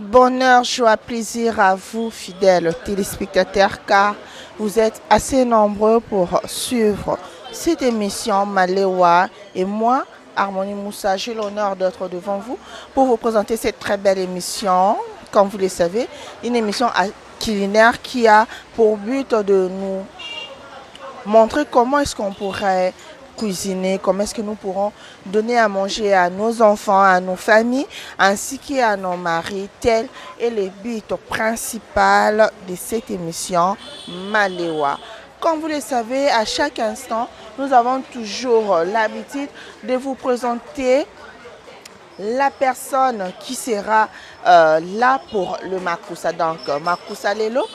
Bonheur, joie, plaisir à vous, fidèles téléspectateurs, car vous êtes assez nombreux pour suivre cette émission Malewa. Et moi, Harmonie Moussa, j'ai l'honneur d'être devant vous pour vous présenter cette très belle émission. Comme vous le savez, une émission culinaire qui a pour but de nous montrer comment est-ce qu'on pourrait cuisiner, comment est-ce que nous pourrons donner à manger à nos enfants, à nos familles, ainsi qu'à nos maris. Tel est le but principal de cette émission Malewa. Comme vous le savez, à chaque instant, nous avons toujours l'habitude de vous présenter la personne qui sera là pour le Makusa. Donc, Makusa Lelo,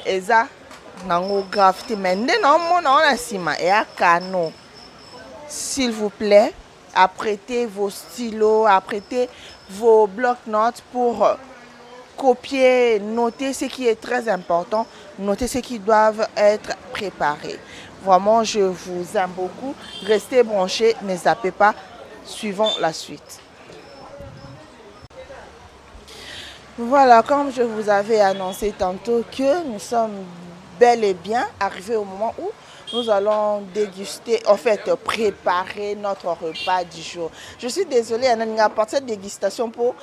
Eza, Nango Grafti Mende, non, mon asima, et à Kano. S'il vous plaît, apprêtez vos stylos, apprêtez vos blocs-notes pour copier, noter ce qui est très important, noter ce qui doivent être préparés. Vraiment, je vous aime beaucoup. Restez branchés, ne zappez pas. Suivons la suite. Voilà, comme je vous avais annoncé tantôt que nous sommes bel et bien arrivés au moment où nous allons déguster, en fait, préparer notre repas du jour. Je suis désolée, on n'a pas cette dégustation pour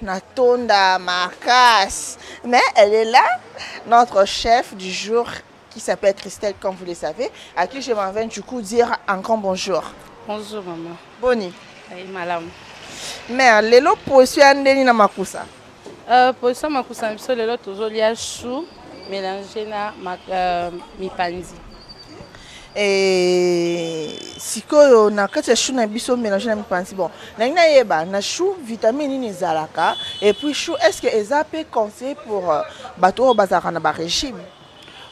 Natonda, Marcas. Mais elle est là, notre chef du jour qui s'appelle Christelle, comme vous le savez, à qui je m'en viens du coup dire encore bonjour. Bonjour maman. Boni. Oui, madame. Mais lelo poisson andeni na makusa. Poisson makusa biso lelo tozolia chou mélangé na mipanzi. Sikoyo na kati ya chou na biso mélangé na mipanzi. Bon, na yeba na chou vitamine ni zalaka et puis chou est-ce que eza peut conseiller pour bato bazaka na ba régime?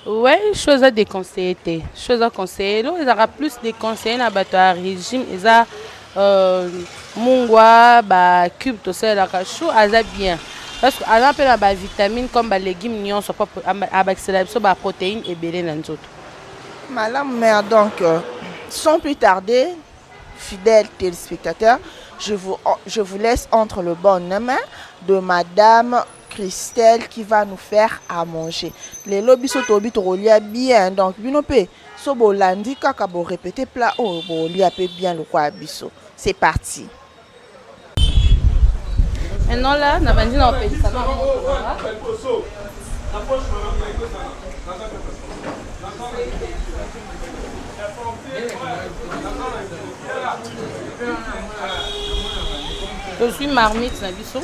Oui, chose à déconseiller. Chose à conseiller. Là, il y aura plus de conseils dans le régime. Il y a mungwa, cube, tout ça, la chou, ça bien. Parce qu'on a appelé la vitamine comme les légumes, n'y ont pas de protéines et belé dans tout. Madame mère, donc, sans plus tarder, fidèles téléspectateurs, je vous laisse entre le bon main de Madame Christelle qui va nous faire à manger. Les lobbies sont au but bien, donc binope, so bolandi kaka bo répéter plat oh bo liapé bien le quoi biso. C'est parti. Maintenant là, on a vendu dans le pays. Je suis marmite na biso.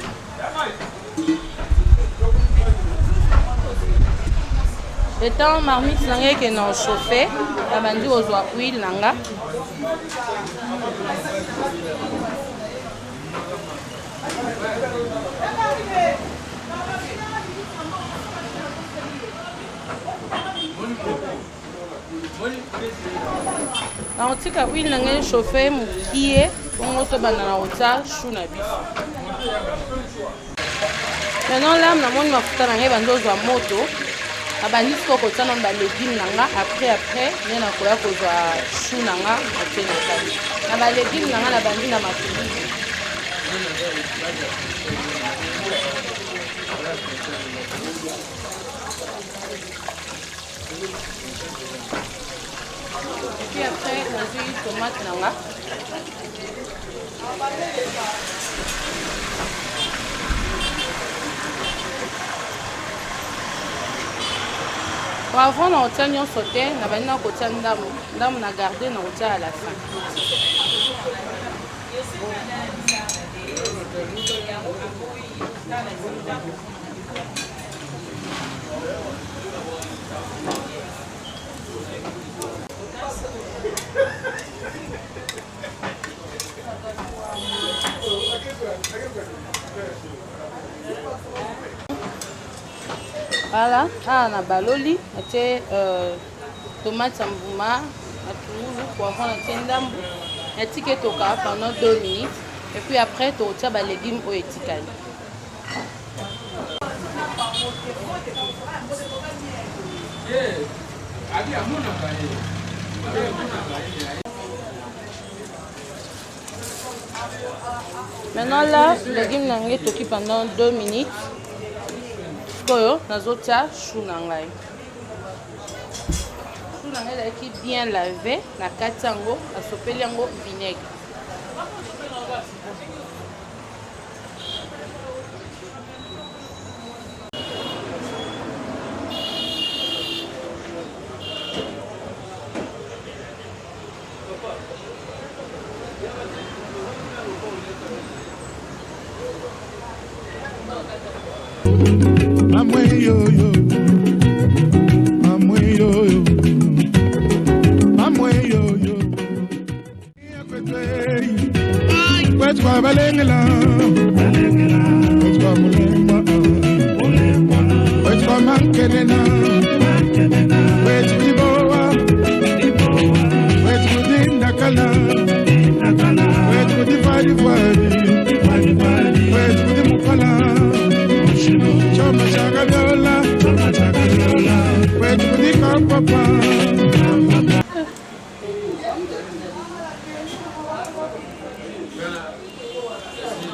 Étant marmite nanga qui est non chauffé, la bandi aux huile nanga. On tient que huile nanga chauffé moukié, on se banana au ta chou na biso. Maintenant là, on a mon mafuta nanga bandi aux moto. Abandi soko kotana ba légumes nanga après nena koya kozwa chou nanga atie na kati na ba légumes nanga na bandi na matuli et puis après nazwi tomate nanga Avant na otia nyonso te na bandi na kotia ndamu na garder na otia à la fin. Voilà, on a baloli, tomate sambouma, poivron, ndambu, et ticket toka pendant 2 minutes. Et puis après, tu as les légumes au étikali. Maintenant là, les légumes n'ont toki pendant 2 minutes. sikoyo nazotia chou na ngai. Chou na ngai ezalaki bien lavé na kati yango nasopeli yango vinaigre.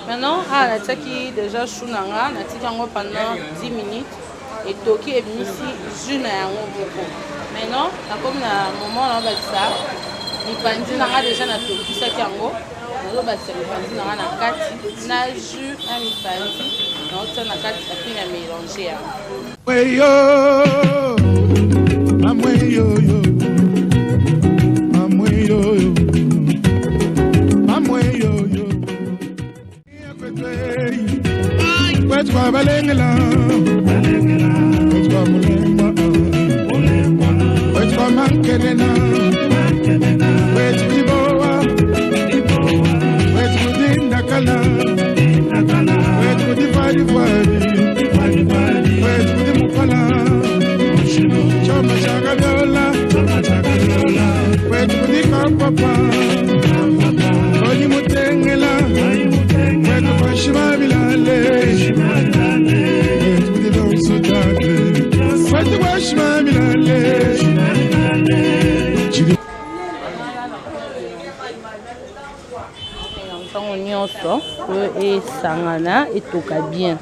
Maintenant, nataki déjà chou nanga, natiki yango pendant 10 minutes et toki ebimisi jus na yango moko. Maintenant, nakomi na moment na bakisa mipanzi nanga déjà natokisaki yango, nazobakisa mipanzi nanga na kati na jus na mipanzi naotia na kati apui na mélanger yango. Ntango nyonso oyo esangana etoka bien.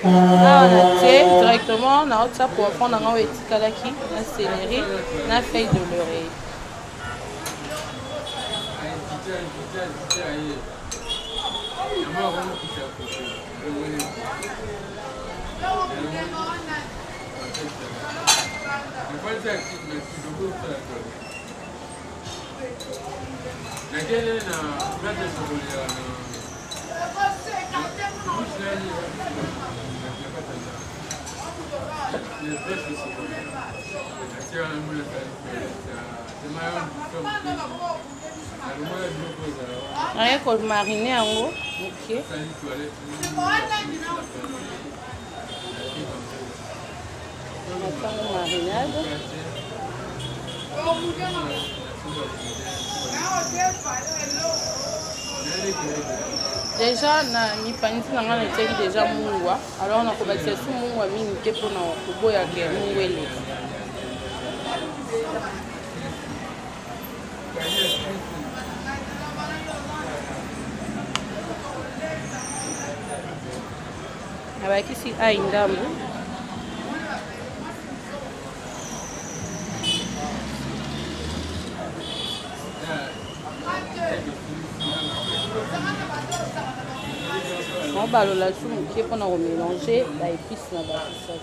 Là on a fait directement na haute ça pour prendre un etikalaki na céleri na feuille de laurier. Rien qu'on mariner en haut, ok. On attend la marinade. Déjà na mipanzi nanga nateki déjà mungwa, alors na kobakisa su mungwa mingi te mpona koboya ke mungwa eleki. Nabakisi ai ndambu. On va le lâcher moké pour nous mélanger la épice na bakisa.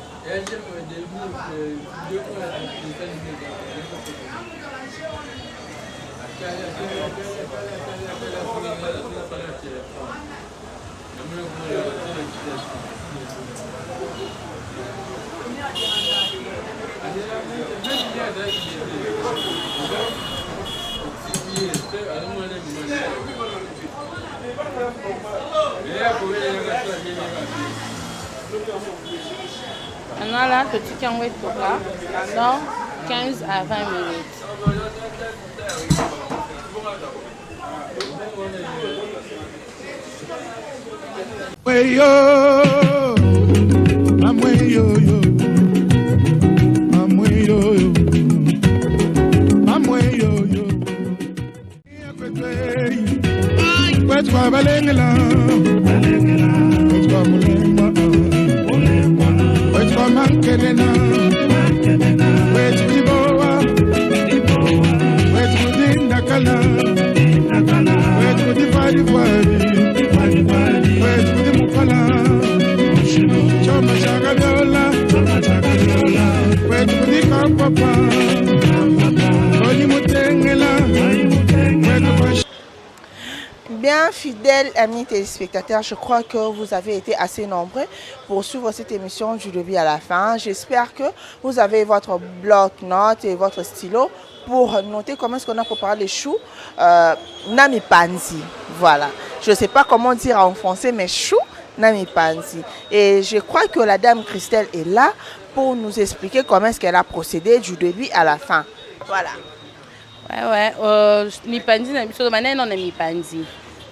Maintenant là, le petit yango est là pendant 15 à 20 minutes. Bien, fidèles amis téléspectateurs, je crois que vous avez été assez nombreux pour suivre cette émission du début à la fin. J'espère que vous avez votre bloc-notes et votre stylo pour noter comment est-ce qu'on a préparé les choux nami panzi. Voilà. Je ne sais pas comment dire en français, mais choux nami panzi. Et je crois que la dame Christelle est là pour nous expliquer comment est-ce qu'elle a procédé du début à la fin. Voilà. Ouais, mipanzi na biso manene non na mipanzi.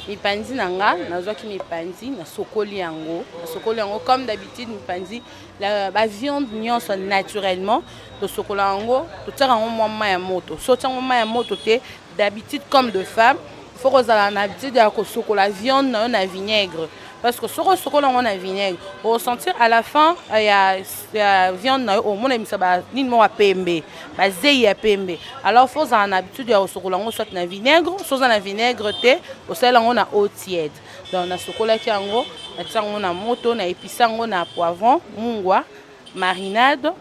Mipanzi nanga nazwaki mipanzi na sokoli yango comme d'habitude mipanzi la viande nyonso naturellement to sokola yango to tsaka yango mwa ya moto so tsaka mwa ya moto te d'habitude comme de femme il faut que na habitude ya ko sokola viande na vinaigre parce que soko sokola yango na vinaigre au sentir à la fin ya viande na au mona misa ba nini mo pembe ba zei ya pembe alors faut en habitude ya sokola yango soit na vinaigre soit na vinaigre te au sel yango na eau tiède donc na sokola ki yango na tsango na moto na épisango na poivron mungwa marinade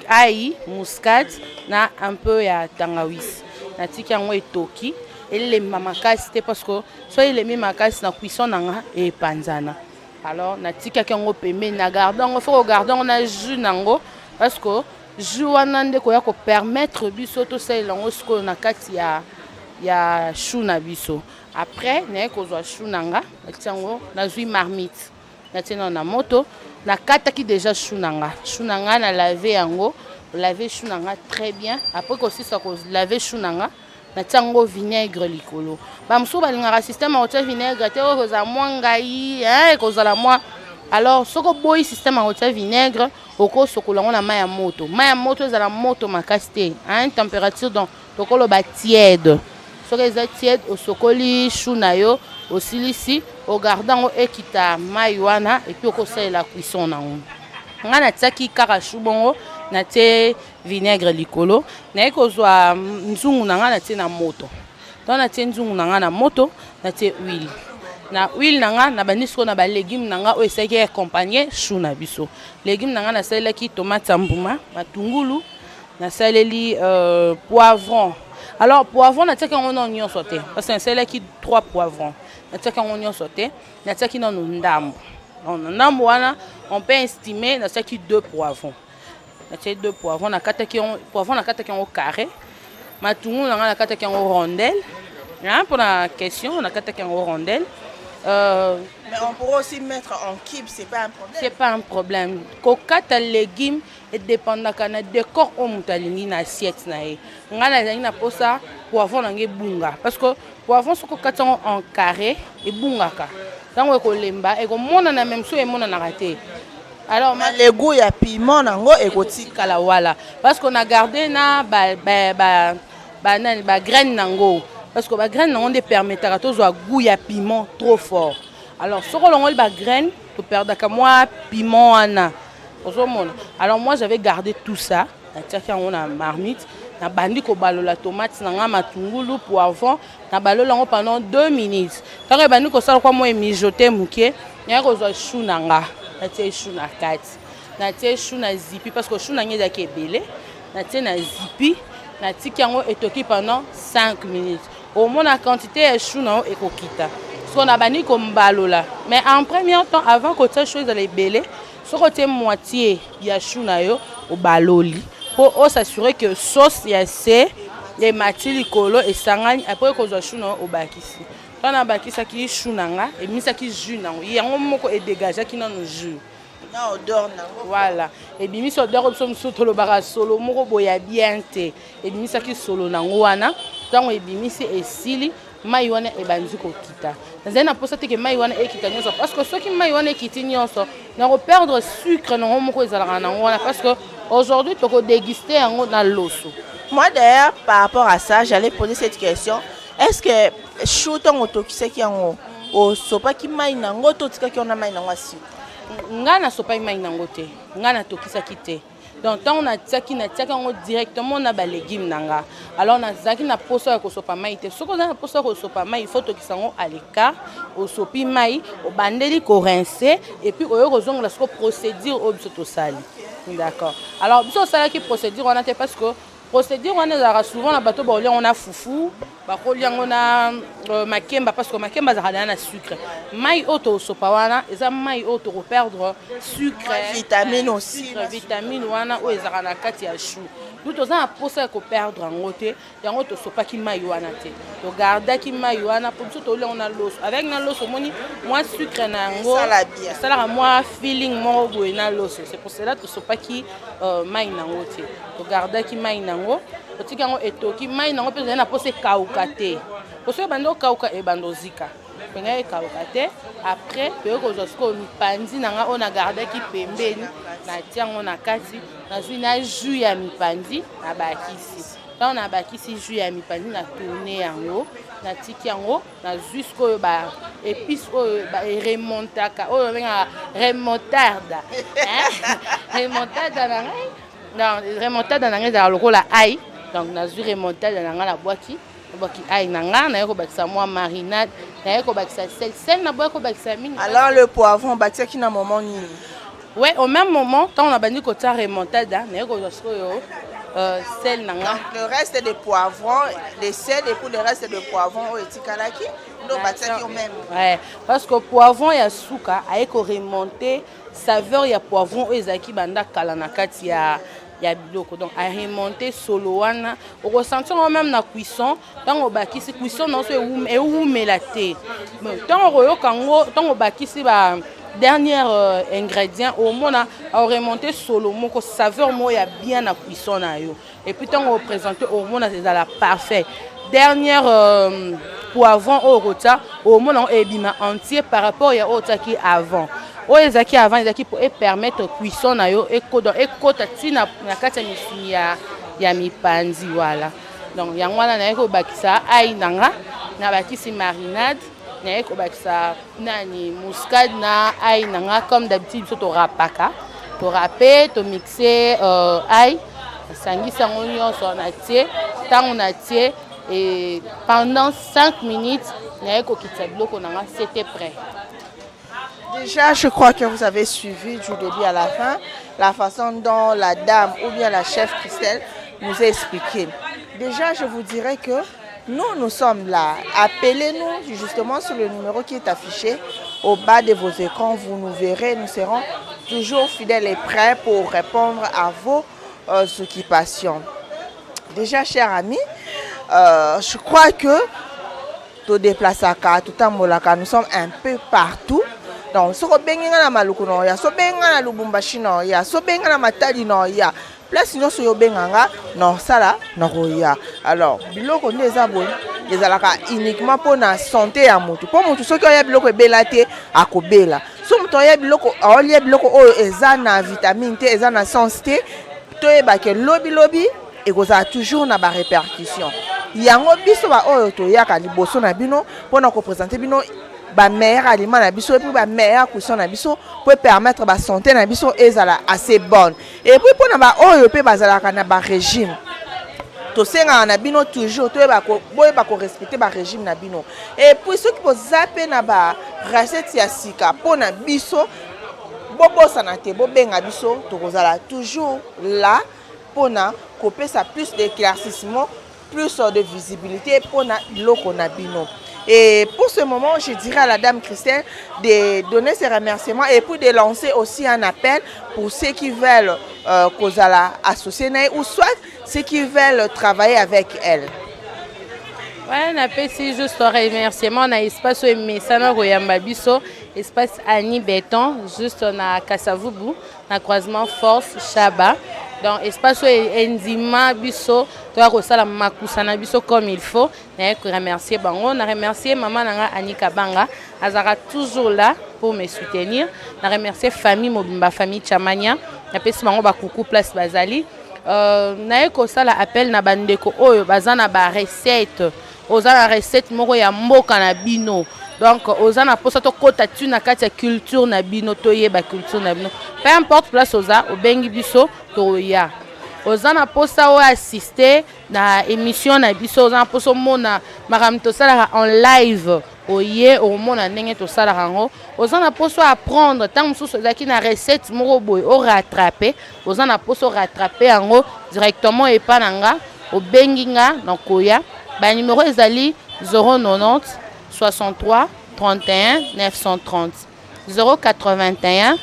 ail muscade na un peu ya tangawizi na tiki yango etoki les mamakasi c'était parce que soit il les mamakasi na cuisson nanga et panzana alors na tika kango pembe na gardon faut regarder on a jus nango parce que jus wana ndeko ya ko permettre biso to ça lango ce qu'on a kati ya chou na biso après na ko zo chou nanga tiango na zui marmite na tena na moto na kata ki déjà chou nanga na laver yango laver chou nanga très bien après que aussi ça ko laver chou nanga na tango vinaigre likolo bamso balingaka système à vinaigre te oza mwangai ekozala la moi alors soko boy système à vinaigre oko sokolango na maya moto ezala moto makasi te à une température donc tokolo ba tiède soko eza tiède osokoli chou na yo osilisi ogardango ekita mai wana et puis okosalela la cuisson nango nga na tsaki kaka chou bongo na te vinaigre likolo na ekozwa nzungu nanga na te na moto donc na te nzungu nanga na moto na te huile nanga na banisko na ba légumes nanga o esaki accompagner chou na biso légumes nanga na salaki tomate mbuma matungulu na saleli poivron alors poivron na tsaka on oignon sauté parce que na salaki 3 poivrons na tsaka on oignon sauté na tsaki non ndambo ndambo wana on peut estimer na tsaki 2 poivrons na tsaki 2 poivrons na kataki poivron na kataki en carré matungulu na kataki en rondelle pour la question na kataki en rondelle mais on pourrait aussi mettre en cube, c'est pas un problème. C'est pas un problème. Kokata légumes et dépendant kana décor au mutalingi na assiette na e. Ngana zali na posa poivron na bunga parce que poivron soko kata en carré et bunga ka. Tango ko lemba e ko mona na même so e mona na raté. Alors le goût ya piment nango e ko tikala voilà parce qu'on a gardé na ba graine nango. Parce que la graine ne permet pas de goût à piment trop fort. Alors, si on a la graine, tu perds moi piment. Alors, moi, j'avais gardé tout ça. On a marmite. On a bandi la tomate, on a matungulu, poivron. On a balo pendant 2 minutes. Quand on a bandi ko sala kwa moi mijoter muke, on a chou nanga. On a chou na kat. On a chou na zipi parce que chou nanga est belé. On a na zipi. Na tiki yango etoki pendant 5 minutes. Au moins la quantité de chou na et kokita. Ce qu'on a bani comme balola. Mais en premier temps, avant que cette chose les belé, ce côté moitié ya chou na yo au baloli pour s'assurer que sauce ya c'est les matili kolo et sangani après que zo chou na au bakisi. Quand na bakisa ki chou nanga et misa ki jus na yango moko et dégager ki non jus. Na odeur nango voilà et bimi so odeur so msoto lo bara solo moko boya bien te et bimi saki solo nango wana tango e bimi si esili mai wana ebandi kokita nazali na posa te ke mai wana ekita nyonso parce que soki mai wana ekiti nyonso na perdre sucre nango moko ezalaka nango wana parce que aujourd'hui tokodéguster yango na loso. Moi d'ailleurs par rapport à ça j'allais poser cette question, est-ce que chou ntango otokisaki yango osopaki mai nango to otikaki ona mai nango asi? Nga nasopaki mai nango te, nga natokisaki te. Donc tant on a tiaki directement na ba légumes nanga. Alors na zaki na poso ya kosopa mai te. Soko na poso ya kosopa mai, il faut tokisango à l'écart, au sopi mai, au bandeli ko rincer et puis oyo kozonga la soko procédure au biso to sali. D'accord. Alors biso sala ki procédure on a te parce que procédure on a souvent na bateau ba on a foufou, ba on a makemba parce que makemba za na sucre. Mai auto sopa wana, eza mai auto perdre sucre, vitamine aussi, vitamine wana o eza na kati ya chou. Nous tous on posa ko perdre en côté, yango to sopa ki mai wana te. To garda ki mai wana pour tout on a l'os. Avec na l'os moni, moi sucre na ngo, ça la moi feeling mo bo na l'os. C'est pour cela to sopa ki mai na ngote. To garda ki mai nango, to tikango etoki mai nango pe na posa kauka te. Posa bando kauka e bando zika. Penga e kauka te. Après pe ko josko mi pandi nanga on a garda ki pembeni na tiango na kati. Na jus ya mipandi na bakisi. Quand on a bakisi jus ya mipandi na tourner yango, na tiki yango, na jusqu'au ba épices ba remontaka, o benga remontada. Remontada na ngai. Non, remontada na ngai za lokola ai. Donc na jus remontada na ngai la boaki. Boaki ai na ngai na yoko bakisa moi marinade, na yoko bakisa sel na boako bakisa mini. Alors le poivron bakisa ki na moment ni. Ouais, au même moment, quand on a banni côté remontada, sel nanga. Le reste des poivrons, des sel et pour le reste des poivrons, etikalaki, donc bataki au même. Ouais, parce que poivron ya souka, avec remonter saveur ya poivron ezaki banda kala na kati ya biloko. Donc à remonter solo wana, on ressentir même na cuisson, tant on bakisi cuisson non c'est ou melaté. Mais tant on yokango, tant on bakisi ba dernier ingrédient au moins à remonter solo moko saveur mo ya bien na cuisson na yo et puis tant on présenter au moins c'est la parfait dernière poivron au rota au moins on ebima entier par rapport ya ota ki avant o ezaki avant ezaki pour permettre cuisson na yo et kota tina na kati ya mipandi voilà donc yango wana na ko bakisa ai nanga na bakisi marinade na ko bakisa nani muscade na ai nanga comme d'habitude so to rapaka to râper to mixer ai sangisa ngonion so na tie tant on a tie et pendant 5 minutes na ko kitsa biloko nanga c'était prêt. Déjà, je crois que vous avez suivi du début à la fin la façon dont la dame ou bien la chef Christelle nous a expliqué. Déjà, je vous dirais que nous sommes là. Appelez-nous justement sur le numéro qui est affiché au bas de vos écrans. Vous nous verrez. Nous serons toujours fidèles et prêts pour répondre à vos occupations. Déjà, chers amis, je crois que tout déplace à tout en nous sommes un peu partout. Donc, si vous avez un maluku, si vous avez un lubumbashi, si vous avez un matadi, place nous sur benganga non ça là non ya alors biloko ne ezabo ezalaka uniquement pour na santé ya mutu pour mutu soki oya biloko ebelate akobela so mutu oya biloko olia biloko oyo eza na vitamine te eza na sens te toyeba ke lobi ekozala toujours na ba répercussion yango biso ba oyo toyaka liboso na bino pona ko présenter bino ba meilleur aliment na biso et puis ba meilleure cuisson na biso pour permettre ba santé na biso ezala assez bonne et puis pour na ba oyo pe bazalaka na ba régime to senga na bino toujours to ba ko respecter ba régime na bino et puis ceux qui pozape na ba recette ya sika pona biso bobosa na te bobenga biso to kozala toujours là pona ko pesa plus d'éclaircissement plus de visibilité pona loko na bino. Et pour ce moment, je dirais à la dame Christelle de donner ses remerciements et puis de lancer aussi un appel pour ceux qui veulent associer ou soit ceux qui veulent travailler avec elle. Ouais, na pesi juste remerciement na espace au mesana koyamba biso, espace Annie Béton, juste na Kasavubu, na croisement Force Chaba. Donc espace enzima biso, toi ko sala makusana biso comme il faut. Na ko remercier bango, na remercier maman nanga Anika Banga, azara toujours là pour me soutenir. Na remercier famille Mobimba, famille Chamania, na pesi bango ba coucou place Bazali. Na ko sala appel na bandeko oyo bazana ba recette. Ozana recette moko ya mboka na bino. Donc ozana posa to kota tu na kati ya culture na bino to yeba culture na bino. Peu importe place oza obengi biso to ya. Ozana posa o assister na émission na biso ozana poso mona maram to sala en live oye o mona ndenge to sala rango. Ozana poso apprendre tant mususu zaki na recette moko boy o rattraper. Ozana poso rattraper yango directement et pas nanga obengi nga na koya. Ba numéro ezali 090 63 31 930 081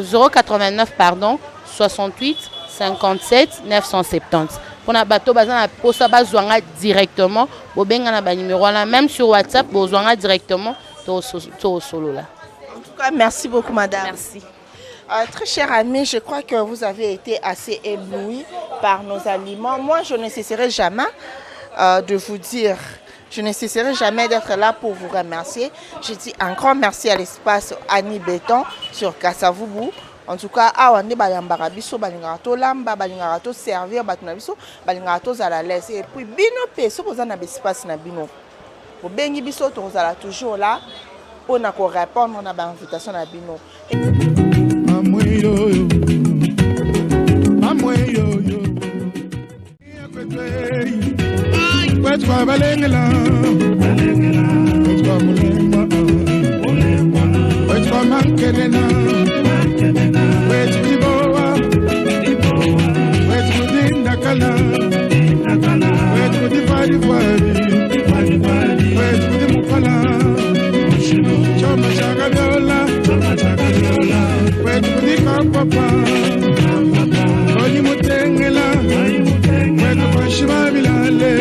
089 pardon 68 57 970 pour na bato bazana posa bazwanga directement bobenga na ba numéro là même sur WhatsApp bozwanga directement to solo là. En tout cas, merci beaucoup madame. Merci. Très chers amis, je crois que vous avez été assez éblouis par nos aliments. Moi, je ne cesserai jamais de vous dire, je ne cesserai jamais d'être là pour vous remercier. Je dis un grand merci à l'espace Annie Béton sur Kasavubu. En tout cas, awande bayambara biso balingara to lamba balingara to servir batuna biso balingara to zala laisse et puis bino pe so poza na espace na bino. Pour bengi biso to zala toujours là pour na ko répondre na ba invitation na bino. Wetwa balengela wetwa mulemba wetwa mankelena wetwa diboa wetwa dindakala wetwa difadi wetwa dimukala choma chakabiola wetwa dikampapa oyi mutengela wetwa shimabilale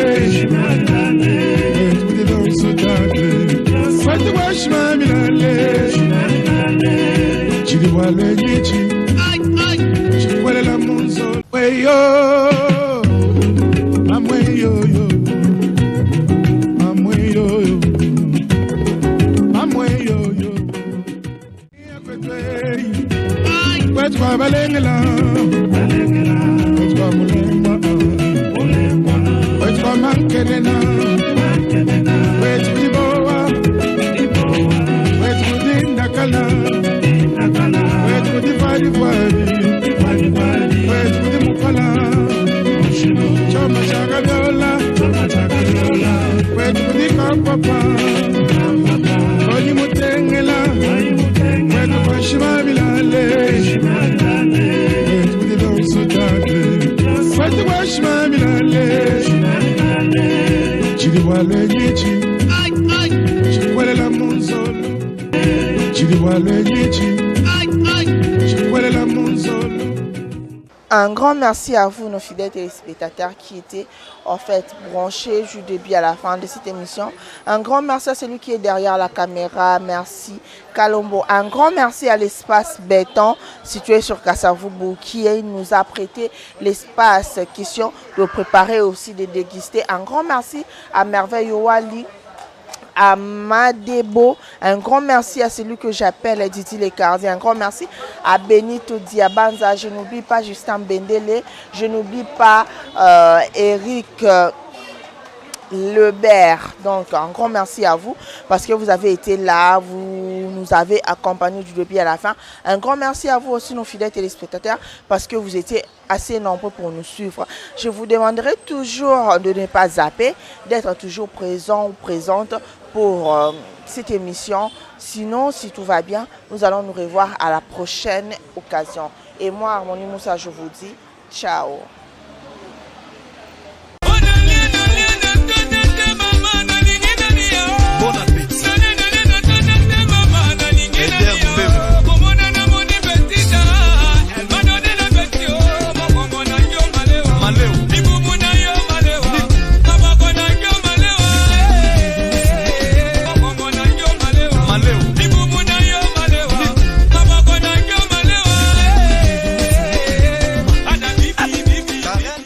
Un grand merci à vous, nos fidèles téléspectateurs qui étaient en fait branchés du début à la fin de cette émission. Un grand merci à celui qui est derrière la caméra. Merci Kalombo. Un grand merci à l'espace Béton situé sur Kasavubu qui nous a prêté l'espace question de préparer aussi de déguster. Un grand merci à Merveille Wali, à Madebo, un grand merci à celui que j'appelle Didi Lecardi, un grand merci à Benito Diabanza, je n'oublie pas Justin Bendele, je n'oublie pas Eric Lebert. Donc un grand merci à vous parce que vous avez été là, vous nous avez accompagnés du début à la fin. Un grand merci à vous aussi nos fidèles téléspectateurs parce que vous étiez assez nombreux pour nous suivre. Je vous demanderai toujours de ne pas zapper, d'être toujours présent ou présente pour cette émission. Sinon, si tout va bien, nous allons nous revoir à la prochaine occasion. Et moi, Harmonie Moussa, je vous dis ciao.